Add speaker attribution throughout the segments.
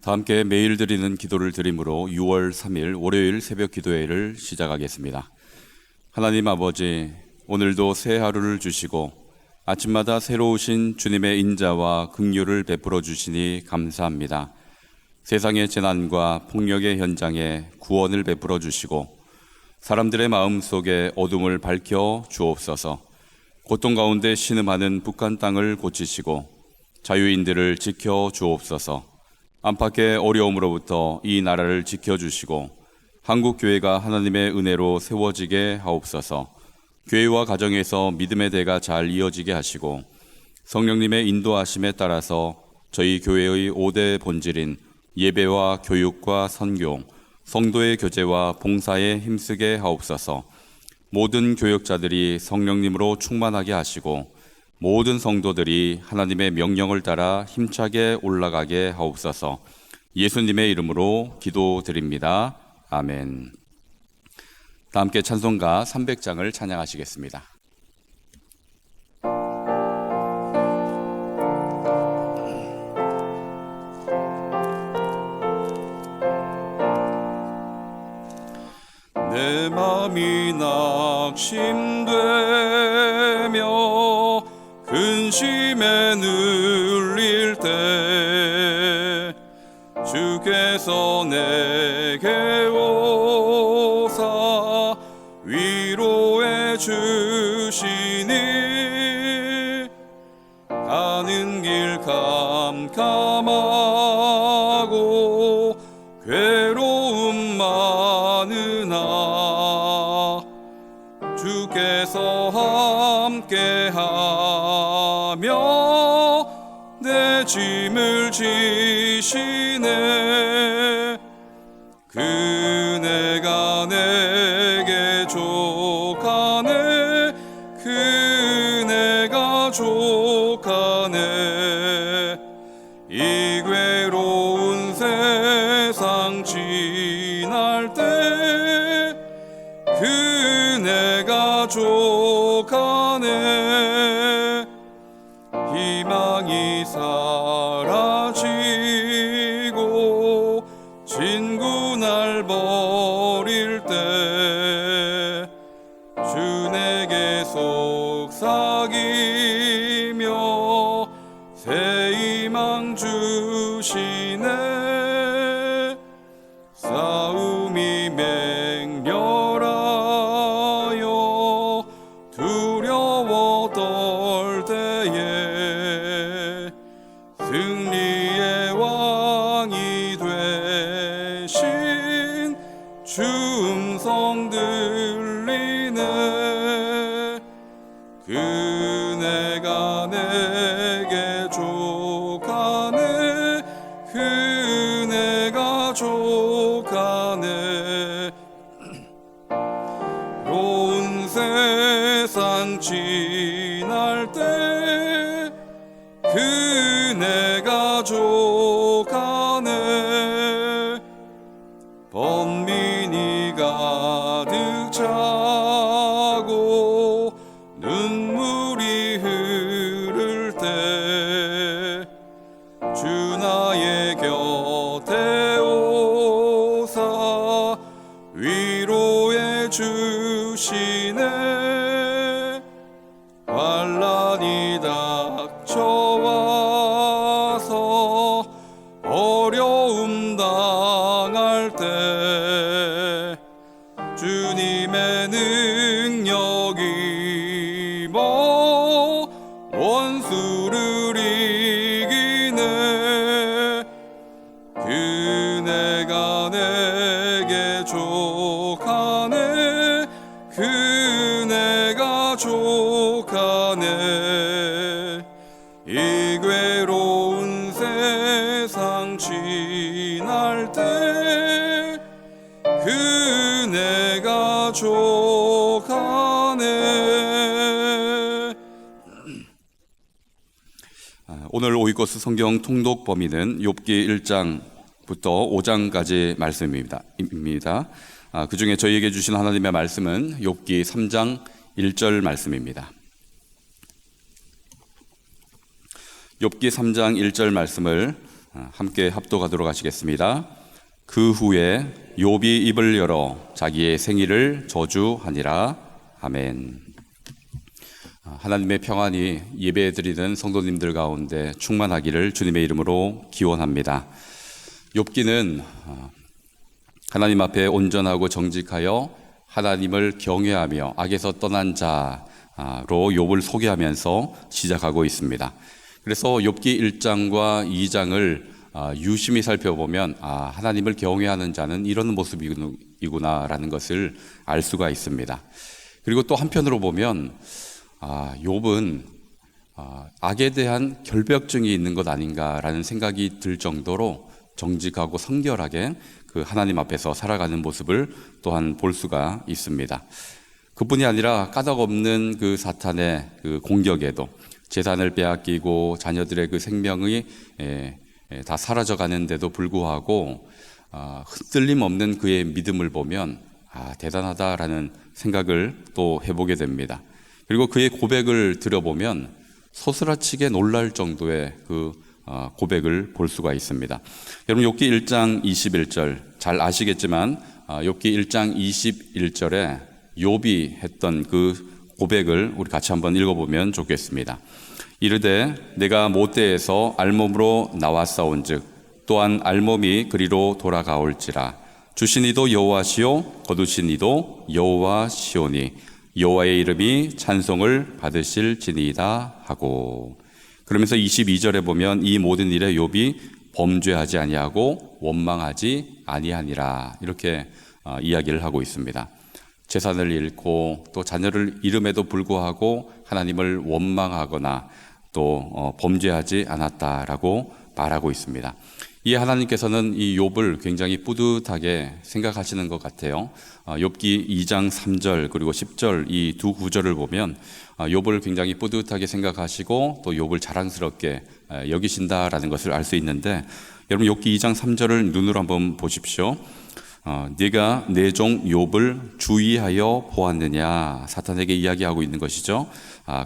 Speaker 1: 다 함께 매일 드리는 기도를 드림으로 6월 3일 월요일 새벽 기도회를 시작하겠습니다. 하나님 아버지, 오늘도 새 하루를 주시고 아침마다 새로우신 주님의 인자와 긍휼을 베풀어 주시니 감사합니다. 세상의 재난과 폭력의 현장에 구원을 베풀어 주시고 사람들의 마음속에 어둠을 밝혀 주옵소서. 고통 가운데 신음하는 북한 땅을 고치시고 자유인들을 지켜 주옵소서. 안팎의 어려움으로부터 이 나라를 지켜주시고 한국 교회가 하나님의 은혜로 세워지게 하옵소서. 교회와 가정에서 믿음의 대가 잘 이어지게 하시고 성령님의 인도하심에 따라서 저희 교회의 5대 본질인 예배와 교육과 선교, 성도의 교제와 봉사에 힘쓰게 하옵소서. 모든 교역자들이 성령님으로 충만하게 하시고 모든 성도들이 하나님의 명령을 따라 힘차게 올라가게 하옵소서. 예수님의 이름으로 기도드립니다. 아멘. 다 함께 찬송가 300장을 찬양하시겠습니다. 내 맘이 낙심되며 근심에 눌릴 때 주께서 내게 오사 위로해 주시니 가는 길 캄캄하고 괴로움 많으나 주께서 함께하며 내 짐을 지시네. 그네가 내게 족하네. 그네가 족하네. 이 괴로운 세상 지날 때 그네가 족하네. 희망이 사라지고 진구 날 버릴 때 주 내게 속삭이며 새 희망 주시네. 싸움이 맹렬하여 두려워 떨 때에 승리의 왕이 되신 주 음성 들리네. 그네가 내게 족하네. 그네가 족하네. 로운 세상 지날 때 그네가 족하네. 번민이 가득 차고 눈물이 흐를 때 주 나의 곁에 오사 위로해 주시네. 환난이 닥쳐와서 어려움 당할 때 주님의 능력이 뭐 원수를 이기네. 그네가 내게 족하네. 그네가 족하네. 이 괴로운 세상 지날 때 그네가 족하네. 오늘 오이코스 성경 통독 범위는 욥기 1장부터 5장까지 말씀입니다. 그 중에 저희에게 주신 하나님의 말씀은 욥기 3장 1절 말씀입니다. 욥기 3장 1절 말씀을 함께 합독하도록 하시겠습니다. 그 후에 욥이 입을 열어 자기의 생일을 저주하니라. 아멘. 하나님의 평안이 예배드리는 성도님들 가운데 충만하기를 주님의 이름으로 기원합니다. 욥기는 하나님 앞에 온전하고 정직하여 하나님을 경외하며 악에서 떠난 자로 욥을 소개하면서 시작하고 있습니다. 그래서 욥기 1장과 2장을 유심히 살펴보면 하나님을 경외하는 자는 이런 모습이구나라는 것을 알 수가 있습니다. 그리고 또 한편으로 보면 욥은 악에 대한 결벽증이 있는 것 아닌가라는 생각이 들 정도로 정직하고 성결하게 그 하나님 앞에서 살아가는 모습을 또한 볼 수가 있습니다. 그뿐이 아니라 까닭없는 그 사탄의 그 공격에도 재산을 빼앗기고 자녀들의 그 생명이 다 사라져가는데도 불구하고 흔들림 없는 그의 믿음을 보면 대단하다라는 생각을 또 해보게 됩니다. 그리고 그의 고백을 들어보면 소스라치게 놀랄 정도의 그 고백을 볼 수가 있습니다. 여러분 욥기 1장 21절 잘 아시겠지만 욥기 1장 21절에 욥이 했던 그 고백을 우리 같이 한번 읽어보면 좋겠습니다. 이르되 내가 모태에서 알몸으로 나왔사온즉 또한 알몸이 그리로 돌아가올지라 주신 이도 여호와시요 거두신 이도 여호와시오니 여호와의 이름이 찬송을 받으실지니이다 하고, 그러면서 22절에 보면 이 모든 일에 욥이 범죄하지 아니하고 원망하지 아니하니라 이렇게 이야기를 하고 있습니다. 재산을 잃고 또 자녀를 잃음에도 불구하고 하나님을 원망하거나 또 범죄하지 않았다라고 말하고 있습니다. 이 하나님께서는 이 욥을 굉장히 뿌듯하게 생각하시는 것 같아요. 욥기 2장 3절 그리고 10절 이 두 구절을 보면 욥을 굉장히 뿌듯하게 생각하시고 또 욥을 자랑스럽게 여기신다라는 것을 알 수 있는데, 여러분 욥기 2장 3절을 눈으로 한번 보십시오. 네가 내 종 욥을 주의하여 보았느냐, 사탄에게 이야기하고 있는 것이죠.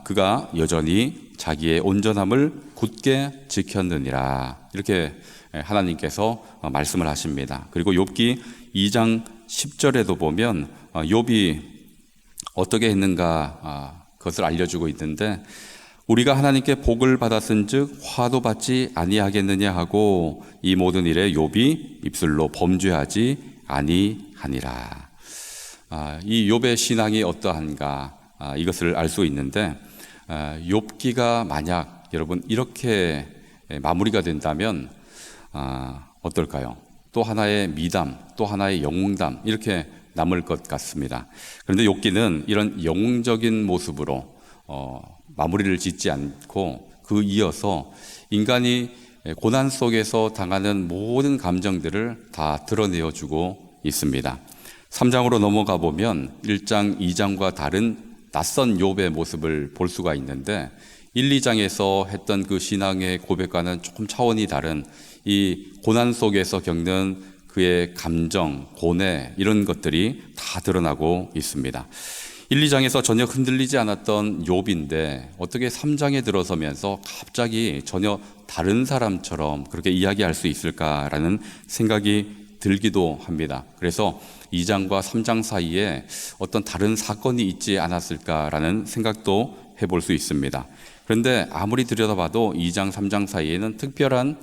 Speaker 1: 그가 여전히 자기의 온전함을 굳게 지켰느니라 이렇게 하나님께서 말씀을 하십니다. 그리고 욥기 2장 10절에도 보면 욥이 어떻게 했는가 그것을 알려주고 있는데, 우리가 하나님께 복을 받았은즉 화도 받지 아니하겠느냐 하고 이 모든 일에 욥이 입술로 범죄하지 아니하니라. 이 욥의 신앙이 어떠한가 이것을 알 수 있는데, 욥기가 만약 여러분 이렇게 마무리가 된다면 어떨까요? 또 하나의 미담, 또 하나의 영웅담 이렇게 남을 것 같습니다. 그런데 욥기는 이런 영웅적인 모습으로 마무리를 짓지 않고 그 이어서 인간이 고난 속에서 당하는 모든 감정들을 다 드러내어주고 있습니다. 3장으로 넘어가 보면 1장, 2장과 다른 낯선 욥의 모습을 볼 수가 있는데, 1, 2장에서 했던 그 신앙의 고백과는 조금 차원이 다른 이 고난 속에서 겪는 그의 감정, 고뇌 이런 것들이 다 드러나고 있습니다. 1, 2장에서 전혀 흔들리지 않았던 욥인데 어떻게 3장에 들어서면서 갑자기 전혀 다른 사람처럼 그렇게 이야기할 수 있을까라는 생각이 들기도 합니다. 그래서 2장과 3장 사이에 어떤 다른 사건이 있지 않았을까라는 생각도 해볼 수 있습니다. 그런데 아무리 들여다봐도 2장, 3장 사이에는 특별한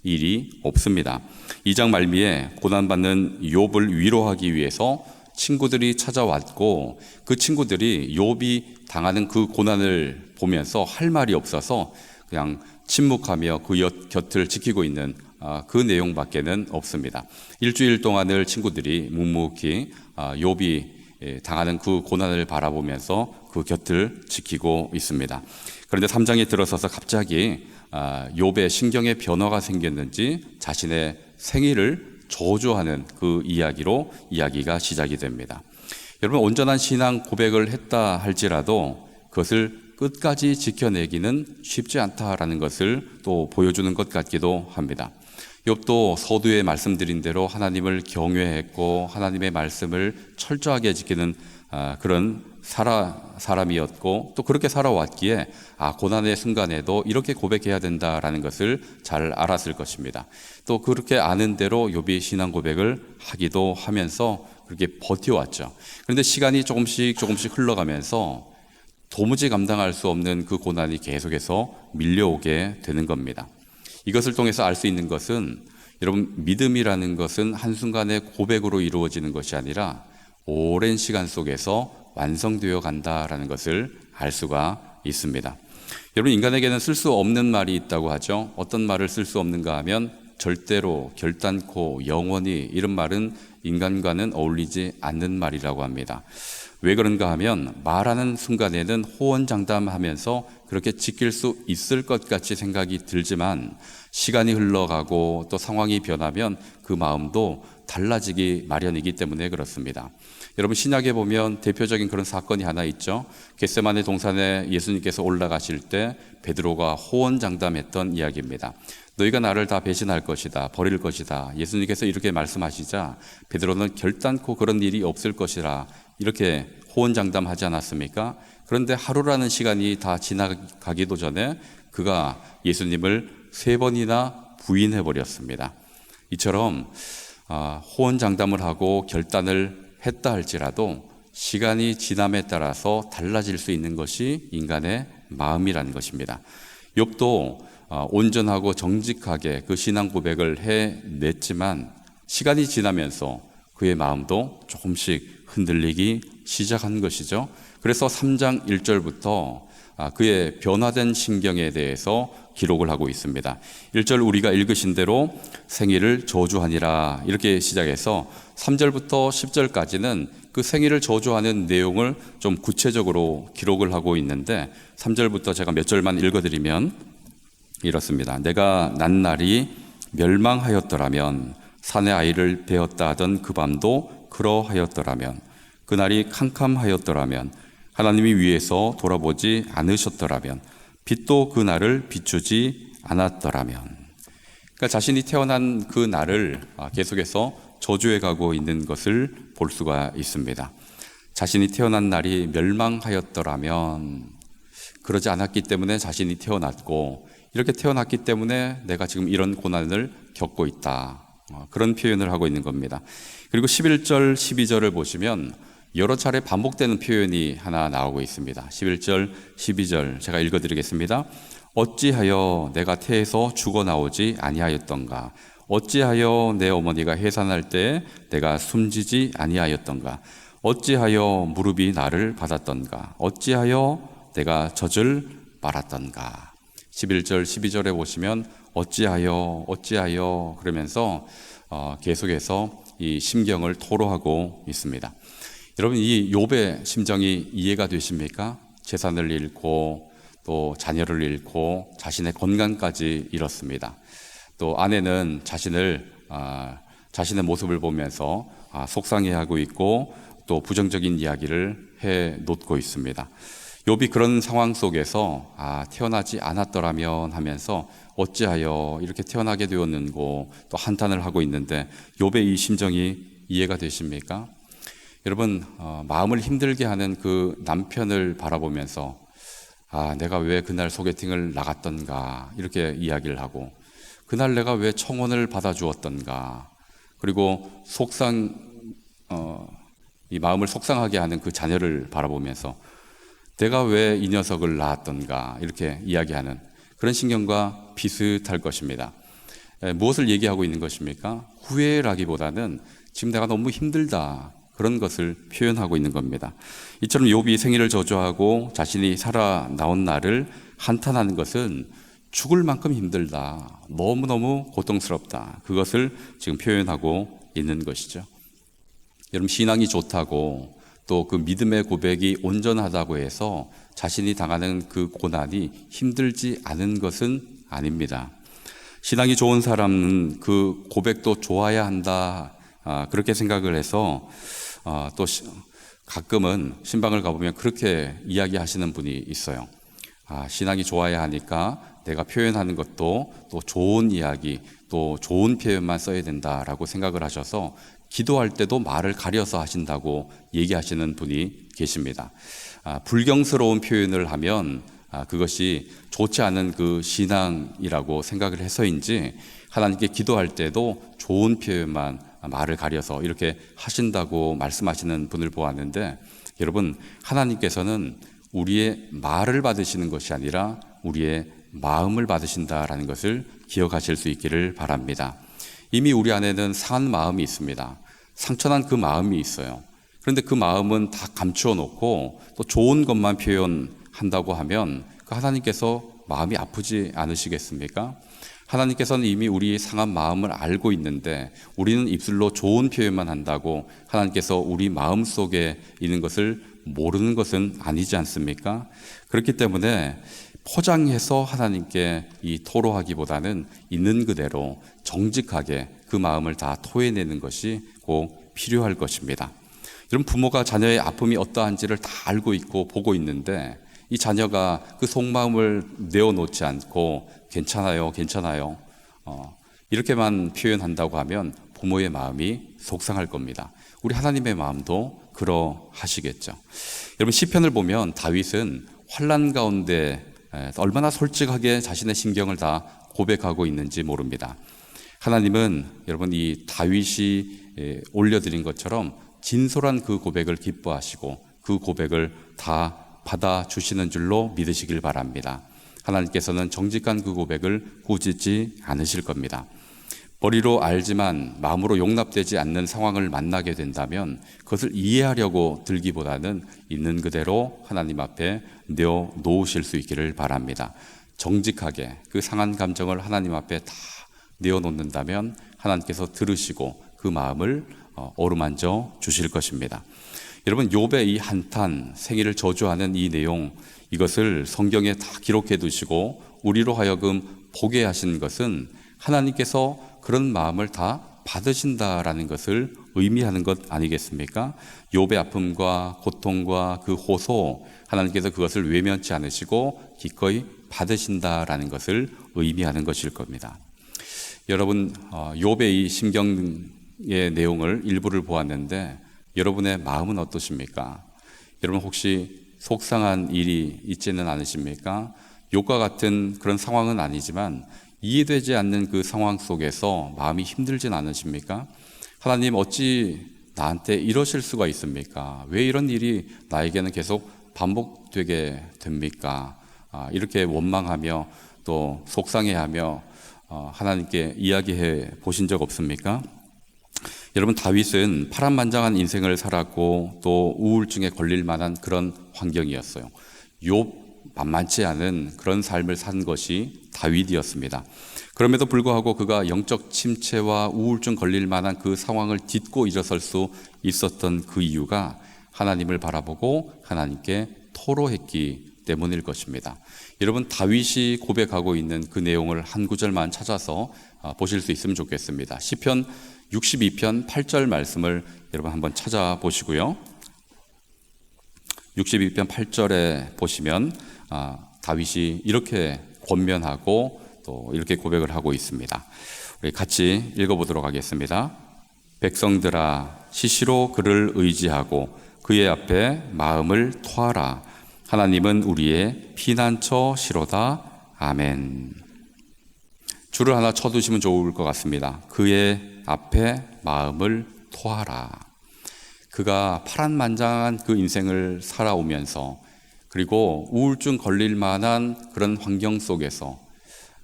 Speaker 1: 일이 없습니다. 2장 말미에 고난받는 욥을 위로하기 위해서 친구들이 찾아왔고, 그 친구들이 욥이 당하는 그 고난을 보면서 할 말이 없어서 그냥 침묵하며 그 곁을 지키고 있는 그 내용밖에는 없습니다. 일주일 동안을 친구들이 묵묵히 욥이 당하는 그 고난을 바라보면서 그 곁을 지키고 있습니다. 그런데 3장에 들어서서 갑자기 욥의 신경에 변화가 생겼는지 자신의 생일을 저주하는 그 이야기로 이야기가 시작이 됩니다. 여러분, 온전한 신앙 고백을 했다 할지라도 그것을 끝까지 지켜내기는 쉽지 않다라는 것을 또 보여주는 것 같기도 합니다. 욥도 서두에 말씀드린 대로 하나님을 경외했고 하나님의 말씀을 철저하게 지키는 그런 사람이었고 또 그렇게 살아왔기에 고난의 순간에도 이렇게 고백해야 된다라는 것을 잘 알았을 것입니다. 또 그렇게 아는 대로 욥이 신앙 고백을 하기도 하면서 그렇게 버텨왔죠. 그런데 시간이 조금씩 흘러가면서 도무지 감당할 수 없는 그 고난이 계속해서 밀려오게 되는 겁니다. 이것을 통해서 알 수 있는 것은 여러분, 믿음이라는 것은 한순간의 고백으로 이루어지는 것이 아니라 오랜 시간 속에서 완성되어 간다라는 것을 알 수가 있습니다. 여러분, 인간에게는 쓸 수 없는 말이 있다고 하죠. 어떤 말을 쓸 수 없는가 하면 절대로, 결단코, 영원히, 이런 말은 인간과는 어울리지 않는 말이라고 합니다. 왜 그런가 하면 말하는 순간에는 호언장담하면서 그렇게 지킬 수 있을 것 같이 생각이 들지만 시간이 흘러가고 또 상황이 변하면 그 마음도 달라지기 마련이기 때문에 그렇습니다. 여러분, 신약에 보면 대표적인 그런 사건이 하나 있죠. 겟세마네 동산에 예수님께서 올라가실 때 베드로가 호언장담했던 이야기입니다. 너희가 나를 다 배신할 것이다, 버릴 것이다. 예수님께서 이렇게 말씀하시자 베드로는 결단코 그런 일이 없을 것이라 이렇게 호언장담하지 않았습니까? 그런데 하루라는 시간이 다 지나가기도 전에 그가 예수님을 3번이나 부인해버렸습니다. 이처럼 호언장담을 하고 결단을 했다 할지라도 시간이 지남에 따라서 달라질 수 있는 것이 인간의 마음이라는 것입니다. 욥도 온전하고 정직하게 그 신앙 고백을 해냈지만 시간이 지나면서 그의 마음도 조금씩 흔들리기 시작한 것이죠. 그래서 3장 1절부터 그의 변화된 신경에 대해서 기록을 하고 있습니다. 1절 우리가 읽으신 대로 생일을 저주하니라 이렇게 시작해서 3절부터 10절까지는 그 생일을 저주하는 내용을 좀 구체적으로 기록을 하고 있는데 3절부터 제가 몇 절만 읽어드리면 이렇습니다. 내가 난 날이 멸망하였더라면 산의 아이를 베었다 하던 그 밤도 그러하였더라면 그날이 캄캄하였더라면 하나님이 위에서 돌아보지 않으셨더라면 빛도 그 날을 비추지 않았더라면 그러니까 자신이 태어난 그 날을 계속해서 저주해 가고 있는 것을 볼 수가 있습니다. 자신이 태어난 날이 멸망하였더라면 그러지 않았기 때문에 자신이 태어났고 이렇게 태어났기 때문에 내가 지금 이런 고난을 겪고 있다. 그런 표현을 하고 있는 겁니다. 그리고 11절, 12절을 보시면 여러 차례 반복되는 표현이 하나 나오고 있습니다. 11절, 12절 제가 읽어드리겠습니다. 어찌하여 내가 태에서 죽어나오지 아니하였던가? 어찌하여 내 어머니가 해산할 때 내가 숨지지 아니하였던가? 어찌하여 무릎이 나를 받았던가? 어찌하여 내가 젖을 빨았던가? 11절, 12절에 보시면 어찌하여 그러면서 계속해서 이 심경을 토로하고 있습니다. 여러분, 이 욥의 심정이 이해가 되십니까? 재산을 잃고 또 자녀를 잃고 자신의 건강까지 잃었습니다. 또 아내는 자신의 모습을 보면서 속상해하고 있고 또 부정적인 이야기를 해 놓고 있습니다. 욥이 그런 상황 속에서 태어나지 않았더라면 하면서 어찌하여 이렇게 태어나게 되었는고 또 한탄을 하고 있는데 욥의 이 심정이 이해가 되십니까? 여러분, 마음을 힘들게 하는 그 남편을 바라보면서 내가 왜 그날 소개팅을 나갔던가 이렇게 이야기를 하고 그날 내가 왜 청혼을 받아주었던가 그리고 이 마음을 속상하게 하는 그 자녀를 바라보면서 내가 왜 이 녀석을 낳았던가 이렇게 이야기하는 그런 신경과 비슷할 것입니다. 무엇을 얘기하고 있는 것입니까? 후회라기보다는 지금 내가 너무 힘들다 그런 것을 표현하고 있는 겁니다. 이처럼 욥이 생일을 저주하고 자신이 살아나온 날을 한탄하는 것은 죽을 만큼 힘들다, 너무너무 고통스럽다, 그것을 지금 표현하고 있는 것이죠. 여러분, 신앙이 좋다고 또 그 믿음의 고백이 온전하다고 해서 자신이 당하는 그 고난이 힘들지 않은 것은 아닙니다. 신앙이 좋은 사람은 그 고백도 좋아야 한다, 그렇게 생각을 해서 또 가끔은 신방을 가보면 그렇게 이야기하시는 분이 있어요. 신앙이 좋아야 하니까 내가 표현하는 것도 또 좋은 이야기, 또 좋은 표현만 써야 된다라고 생각을 하셔서 기도할 때도 말을 가려서 하신다고 얘기하시는 분이 계십니다. 불경스러운 표현을 하면 그것이 좋지 않은 그 신앙이라고 생각을 해서인지 하나님께 기도할 때도 좋은 표현만 말을 가려서 이렇게 하신다고 말씀하시는 분을 보았는데, 여러분, 하나님께서는 우리의 말을 받으시는 것이 아니라 우리의 마음을 받으신다라는 것을 기억하실 수 있기를 바랍니다. 이미 우리 안에는 상한 마음이 있습니다. 상처난 그 마음이 있어요. 그런데 그 마음은 다 감추어 놓고 또 좋은 것만 표현한다고 하면 그 하나님께서 마음이 아프지 않으시겠습니까? 하나님께서는 이미 우리 상한 마음을 알고 있는데 우리는 입술로 좋은 표현만 한다고 하나님께서 우리 마음 속에 있는 것을 모르는 것은 아니지 않습니까? 그렇기 때문에 포장해서 하나님께 이 토로하기보다는 있는 그대로 정직하게 그 마음을 다 토해내는 것이 꼭 필요할 것입니다. 여러분, 부모가 자녀의 아픔이 어떠한지를 다 알고 있고 보고 있는데 이 자녀가 그 속마음을 내어놓지 않고 괜찮아요, 괜찮아요, 이렇게만 표현한다고 하면 부모의 마음이 속상할 겁니다. 우리 하나님의 마음도 그러하시겠죠. 여러분, 시편을 보면 다윗은 환난 가운데 얼마나 솔직하게 자신의 심경을 다 고백하고 있는지 모릅니다. 하나님은 여러분 이 다윗이 올려드린 것처럼 진솔한 그 고백을 기뻐하시고 그 고백을 다 받아주시는 줄로 믿으시길 바랍니다. 하나님께서는 정직한 그 고백을 꾸짖지 않으실 겁니다. 머리로 알지만 마음으로 용납되지 않는 상황을 만나게 된다면 그것을 이해하려고 들기보다는 있는 그대로 하나님 앞에 내어놓으실 수 있기를 바랍니다. 정직하게 그 상한 감정을 하나님 앞에 다 내어놓는다면 하나님께서 들으시고 그 마음을 어루만져 주실 것입니다. 여러분, 욥의 이 한탄, 생애를 저주하는 이 내용, 이것을 성경에 다 기록해 두시고 우리로 하여금 보게 하신 것은 하나님께서 그런 마음을 다 받으신다라는 것을 의미하는 것 아니겠습니까? 욥의 아픔과 고통과 그 호소, 하나님께서 그것을 외면치 않으시고 기꺼이 받으신다라는 것을 의미하는 것일 겁니다. 여러분, 욥의 이 심경의 내용을 일부를 보았는데 여러분의 마음은 어떠십니까? 여러분, 혹시 속상한 일이 있지는 않으십니까? 욥과 같은 그런 상황은 아니지만 이해되지 않는 그 상황 속에서 마음이 힘들진 않으십니까? 하나님, 어찌 나한테 이러실 수가 있습니까? 왜 이런 일이 나에게는 계속 반복되게 됩니까? 이렇게 원망하며 또 속상해하며 하나님께 이야기해 보신 적 없습니까? 여러분, 다윗은 파란만장한 인생을 살았고 또 우울증에 걸릴 만한 그런 환경이었어요. 욥 만만치 않은 그런 삶을 산 것이 다윗이었습니다. 그럼에도 불구하고 그가 영적 침체와 우울증 걸릴 만한 그 상황을 딛고 일어설 수 있었던 그 이유가 하나님을 바라보고 하나님께 토로했기 때문일 것입니다. 여러분, 다윗이 고백하고 있는 그 내용을 한 구절만 찾아서 보실 수 있으면 좋겠습니다. 시편 62편 8절 말씀을 여러분 한번 찾아보시고요. 62편 8절에 보시면 다윗이 이렇게 권면하고 또 이렇게 고백을 하고 있습니다. 우리 같이 읽어보도록 하겠습니다. 백성들아, 시시로 그를 의지하고 그의 앞에 마음을 토하라. 하나님은 우리의 피난처시로다. 아멘. 줄을 하나 쳐두시면 좋을 것 같습니다. 그의 앞에 마음을 토하라. 그가 파란만장한 그 인생을 살아오면서 그리고 우울증 걸릴 만한 그런 환경 속에서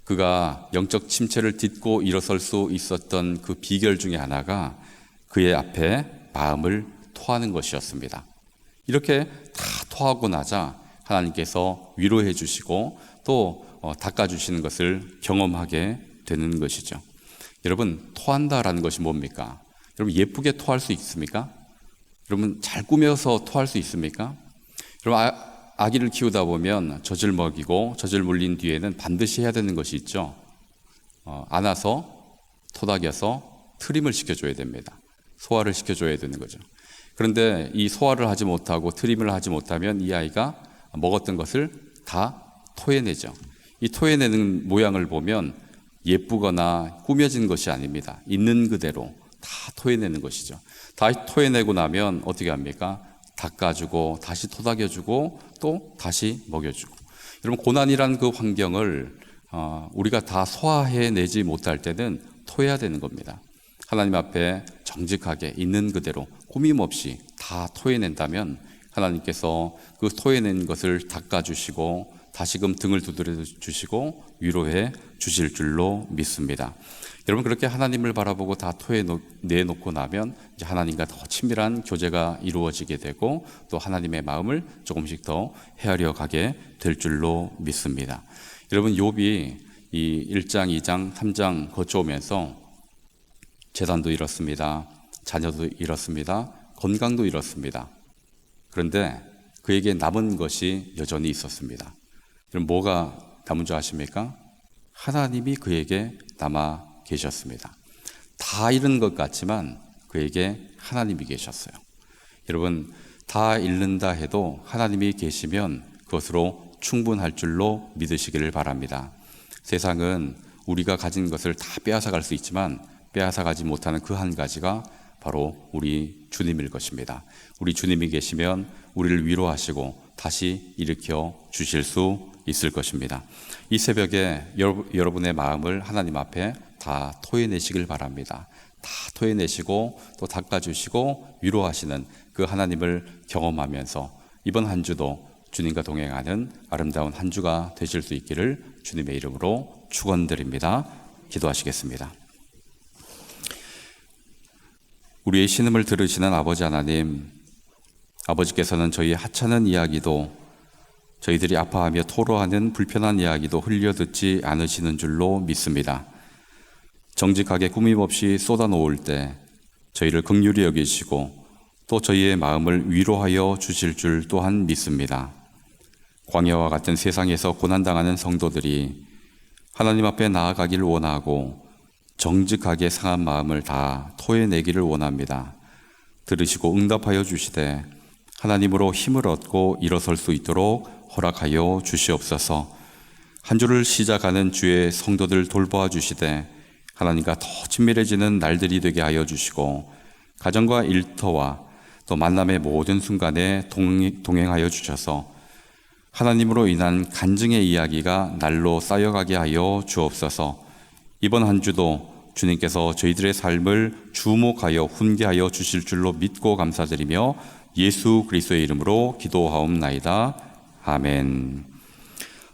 Speaker 1: 그가 영적 침체를 딛고 일어설 수 있었던 그 비결 중에 하나가 그의 앞에 마음을 토하는 것이었습니다. 이렇게 다 토하고 나자 하나님께서 위로해 주시고 또 닦아주시는 것을 경험하게 되는 것이죠. 여러분, 토한다라는 것이 뭡니까? 여러분, 예쁘게 토할 수 있습니까? 여러분, 잘 꾸며서 토할 수 있습니까? 여러분, 아기를 키우다 보면 젖을 먹이고 젖을 물린 뒤에는 반드시 해야 되는 것이 있죠. 안아서 토닥여서 트림을 시켜줘야 됩니다. 소화를 시켜줘야 되는 거죠. 그런데 이 소화를 하지 못하고 트림을 하지 못하면 이 아이가 먹었던 것을 다 토해내죠. 이 토해내는 모양을 보면 예쁘거나 꾸며진 것이 아닙니다. 있는 그대로 다 토해내는 것이죠. 다 토해내고 나면 어떻게 합니까? 닦아주고 다시 토닥여주고 또 다시 먹여주고. 여러분, 고난이란 그 환경을 우리가 다 소화해내지 못할 때는 토해야 되는 겁니다. 하나님 앞에 정직하게 있는 그대로 꾸밈없이 다 토해낸다면 하나님께서 그 토해낸 것을 닦아주시고 다시금 등을 두드려 주시고 위로해 주실 줄로 믿습니다. 여러분, 그렇게 하나님을 바라보고 다 토해내놓고 나면 이제 하나님과 더 친밀한 교제가 이루어지게 되고 또 하나님의 마음을 조금씩 더 헤아려 가게 될 줄로 믿습니다. 여러분, 욥이 이 1장, 2장, 3장 거쳐오면서 재산도 잃었습니다. 자녀도 잃었습니다. 건강도 잃었습니다. 그런데 그에게 남은 것이 여전히 있었습니다. 그럼 뭐가 남은 줄 아십니까? 하나님이 그에게 남아 계셨습니다. 다 잃은 것 같지만 그에게 하나님이 계셨어요. 여러분, 다 잃는다 해도 하나님이 계시면 그것으로 충분할 줄로 믿으시기를 바랍니다. 세상은 우리가 가진 것을 다 빼앗아갈 수 있지만 빼앗아가지 못하는 그 한 가지가 바로 우리 주님일 것입니다. 우리 주님이 계시면 우리를 위로하시고 다시 일으켜 주실 수 있을 것입니다. 이 새벽에 여러분의 마음을 하나님 앞에 다 토해내시길 바랍니다. 다 토해내시고 또 닦아주시고 위로하시는 그 하나님을 경험하면서 이번 한 주도 주님과 동행하는 아름다운 한 주가 되실 수 있기를 주님의 이름으로 축원드립니다. 기도하시겠습니다. 우리의 신음을 들으시는 아버지 하나님, 아버지께서는 저희의 하찮은 이야기도 저희들이 아파하며 토로하는 불편한 이야기도 흘려듣지 않으시는 줄로 믿습니다. 정직하게 꾸밈없이 쏟아놓을 때 저희를 긍휼히 여기시고 또 저희의 마음을 위로하여 주실 줄 또한 믿습니다. 광야와 같은 세상에서 고난당하는 성도들이 하나님 앞에 나아가기를 원하고 정직하게 상한 마음을 다 토해내기를 원합니다. 들으시고 응답하여 주시되 하나님으로 힘을 얻고 일어설 수 있도록 허락하여 주시옵소서. 한 주를 시작하는 주의 성도들 돌보아 주시되 하나님과 더 친밀해지는 날들이 되게 하여 주시고 가정과 일터와 또 만남의 모든 순간에 동행하여 주셔서 하나님으로 인한 간증의 이야기가 날로 쌓여가게 하여 주옵소서. 이번 한 주도 주님께서 저희들의 삶을 주목하여 훈계하여 주실 줄로 믿고 감사드리며 예수 그리스도의 이름으로 기도하옵나이다. 아멘.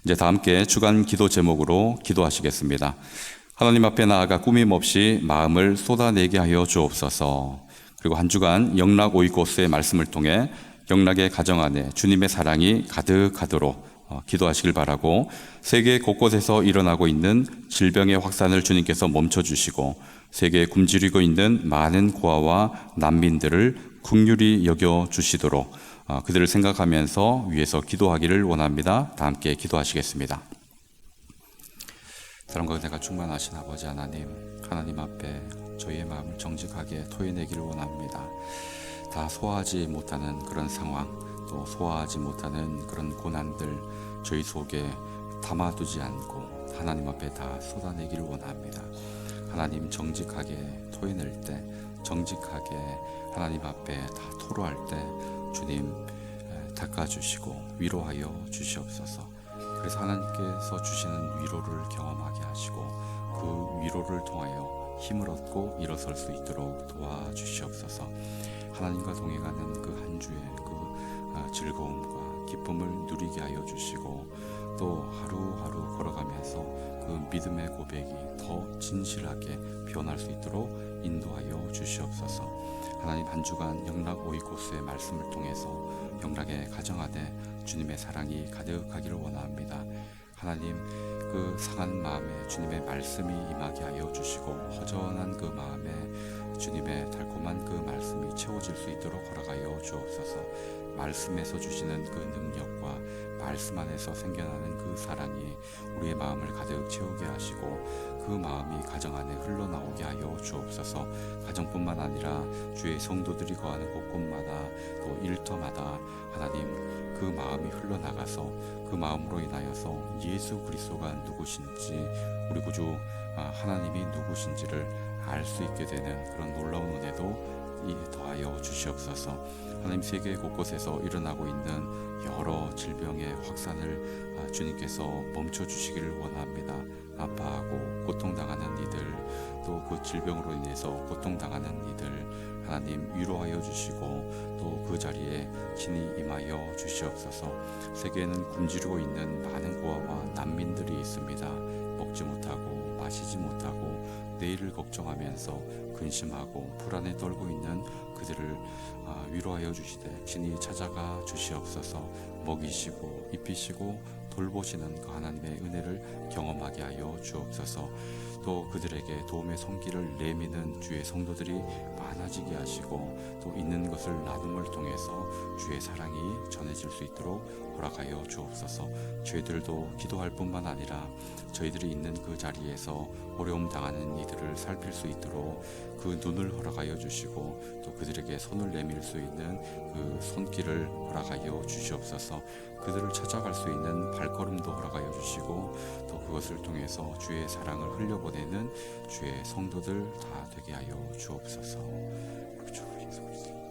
Speaker 1: 이제 다 함께 주간 기도 제목으로 기도하시겠습니다. 하나님 앞에 나아가 꾸밈없이 마음을 쏟아내게 하여 주옵소서. 그리고 한 주간 영락 오이코스의 말씀을 통해 영락의 가정 안에 주님의 사랑이 가득하도록 기도하시길 바라고, 세계 곳곳에서 일어나고 있는 질병의 확산을 주님께서 멈춰주시고 세계에 굶주리고 있는 많은 고아와 난민들을 긍휼히 여겨주시도록 그들을 생각하면서 위에서 기도하기를 원합니다. 다 함께 기도하시겠습니다. 사랑과 은혜가 충만하신 아버지 하나님, 하나님 앞에 저희의 마음을 정직하게 토해내기를 원합니다. 다 소화하지 못하는 그런 상황, 또 소화하지 못하는 그런 고난들 저희 속에 담아두지 않고 하나님 앞에 다 쏟아내기를 원합니다. 하나님, 정직하게 토해낼 때, 정직하게 하나님 앞에 다 토로할 때 주님 닦아주시고 위로하여 주시옵소서. 그래서 하나님께서 주시는 위로를 경험하게 하시고 그 위로를 통하여 힘을 얻고 일어설 수 있도록 도와주시옵소서. 하나님과 동행하는 그 한 주의 그 즐거움과 기쁨을 누리게 하여 주시고 또 하루하루 걸어가면서 그 믿음의 고백이 더 진실하게 변할 수 있도록 인도하여 주시옵소서. 하나님, 한 주간 영락 오이코스의 말씀을 통해서 영락의 가정 안에 주님의 사랑이 가득하기를 원합니다. 하나님, 그 상한 마음에 주님의 말씀이 임하게 하여 주시고 허전한 그 마음에 주님의 달콤한 그 말씀이 채워질 수 있도록 허락하여 주옵소서. 말씀에서 주시는 그 능력과 말씀 안에서 생겨나는 그 사랑이 우리의 마음을 가득 채우게 하시고 그 마음이 가정 안에 흘러나오게 하여 주옵소서. 가정뿐만 아니라 주의 성도들이 거하는 곳곳마다 또 일터마다 하나님 그 마음이 흘러나가서 그 마음으로 인하여서 예수 그리스도가 누구신지 우리 구주 하나님이 누구신지를 알 수 있게 되는 그런 놀라운 은혜도 더하여 주시옵소서. 하나님 세계 곳곳에서 일어나고 있는 여러 질병의 확산을 주님께서 멈춰 주시기를 원합니다. 아파하고 고통당하는 이들, 또 그 질병으로 인해서 고통당하는 이들 하나님 위로하여 주시고 또 그 자리에 친히 임하여 주시옵소서. 세계에는 굶주리고 있는 많은 고아와 난민들이 있습니다. 먹지 못하고 마시지 못하고 내일을 걱정하면서 근심하고 불안에 떨고 있는 그들을 위로하여 주시되 친히 찾아가 주시옵소서. 먹이시고 입히시고 돌보시는 그 하나님의 은혜를 경험하게 하여 주옵소서. 또 그들에게 도움의 손길을 내미는 주의 성도들이 많아지게 하시고 또 있는 것을 나눔을 통해서 주의 사랑이 전해질 수 있도록 허락하여 주옵소서. 저희들도 기도할 뿐만 아니라 저희들이 있는 그 자리에서 어려움 당하는 이들을 살필 수 있도록 그 눈을 허락하여 주시고 또 그들에게 손을 내밀 수 있는 그 손길을 허락하여 주시옵소서. 그들을 찾아갈 수 있는 발걸음도 허락하여 주시고 또 그것을 통해서 주의 사랑을 흘려보내는 주의 성도들 다 되게 하여 주옵소서. 주 예수 그리스도.